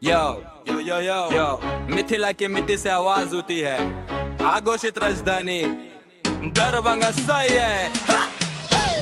यो मिथिला की मिट्टी से आवाज होती है, आघोषित राजधानी दरभंगा सही है।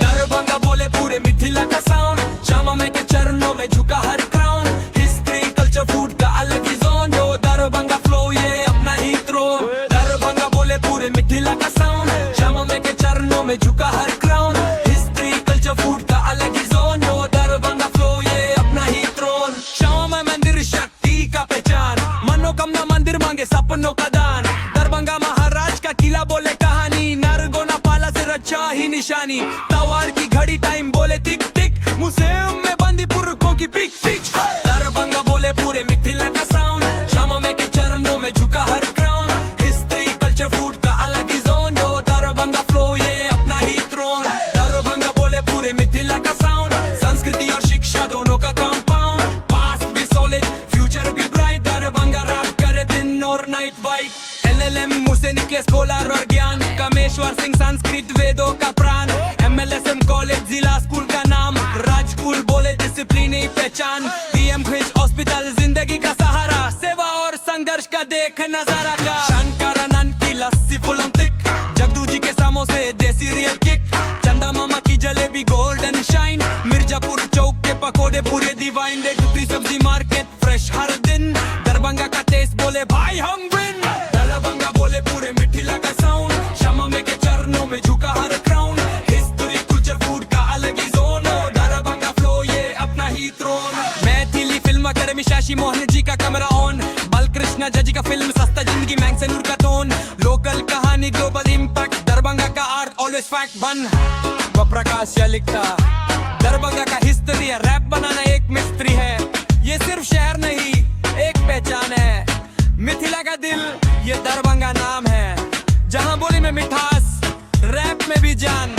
दरभंगा बोले पूरे मिथिला का साउंड, श्यामा माई के चरणों में झुका हर क्राउन। हिस्ट्री कल्चर फूड का अलग ही जोन, जो दरभंगा फ्लो ये अपना ही थ्रोन। दरभंगा बोले पूरे मिथिला का साउंड, श्यामा माई के चरणों में झुका हर क्राउन। हिस्ट्री कल्चर फूड का अलग ही जोन, जो दरभंगा फ्लो ये अपना ही थ्रोन। श्यामा माई मंदिर शक्ति का पहचान, मनोकामना मंदिर मांगे सपनों का दान। दरभंगा महाराज का किला बोले कहानी, नरगोना पाला से रचा ही निशानी। तवार की घड़ी टाइम बोले टिक टिक, म्यूजियम में बंदी पुरखों की पिक पिक। दरभंगा बोले पूरे मिथिला का साउंड, श्यामा माई के चरणों में झुका हर क्राउन। हिस्ट्री कल्चर फूड का अलग ही जोन, जो दरभंगा फ्लो ये अपना ही थ्रोन। दरभंगा बोले पूरे मिथिला का साउंड, संस्कृति और शिक्षा दोनों का कंपाउंड। पास्ट भी सॉलिड, फ्यूचर भी ब्राइट, दरभंगा रैप करे दिन और नाइट बाइट। LLM मुंह से निकले स्कॉलर और ज्ञान, कामेश्वर सिंह संस्कृत वेदों का प्राण। MLSM कॉलेज जिला स्कूल का नाम, राजकुल बोले डिसिप्लिन ही पहचान। PM क्विज हॉस्पिटल जिंदगी का सहारा, सेवा और संघर्ष का देख नजारा का। शंकरानंद की लस्सी फुल थिक, जगदू जी के समोसे देसी रियल किक। चंदा मामा की जलेबी गोल्डन शाइन, मिर्जापुर चौक के पकोड़े पूरे डिवाइन। देखती सब्जी मार्केट फ्रेश हर दिन, दरभंगा का टेस्ट बोले भाई हम विन। दरभंगा बोले पूरे मिथिला का साउंड, श्यामा माई के चरणों में झुका हर क्राउन। हिस्ट्री कल्चर फूड का अलग ही जोन, दरभंगा फ्लो ये अपना ही throne. Maithili film academy Shashi Mohan ji का कैमरा ऑन, बालकृष्ण जजी का फिल्म सस्ता जिंदगी मैंग से नूर का टोन। लोकल कहानी ग्लोबल इम्पैक्ट, दरभंगा का आर्ट ऑलवेज फैक्ट बन। व प्रकाश या लिखता, दरभंगा का हिस्ट्री है, रैप बनाना एक मिस्ट्री है। ये सिर्फ शहर नहीं एक पहचान है, मिथिला का दिल ये दरभंगा नाम है। जहाँ बोली में मिठास, रैप में भी जान।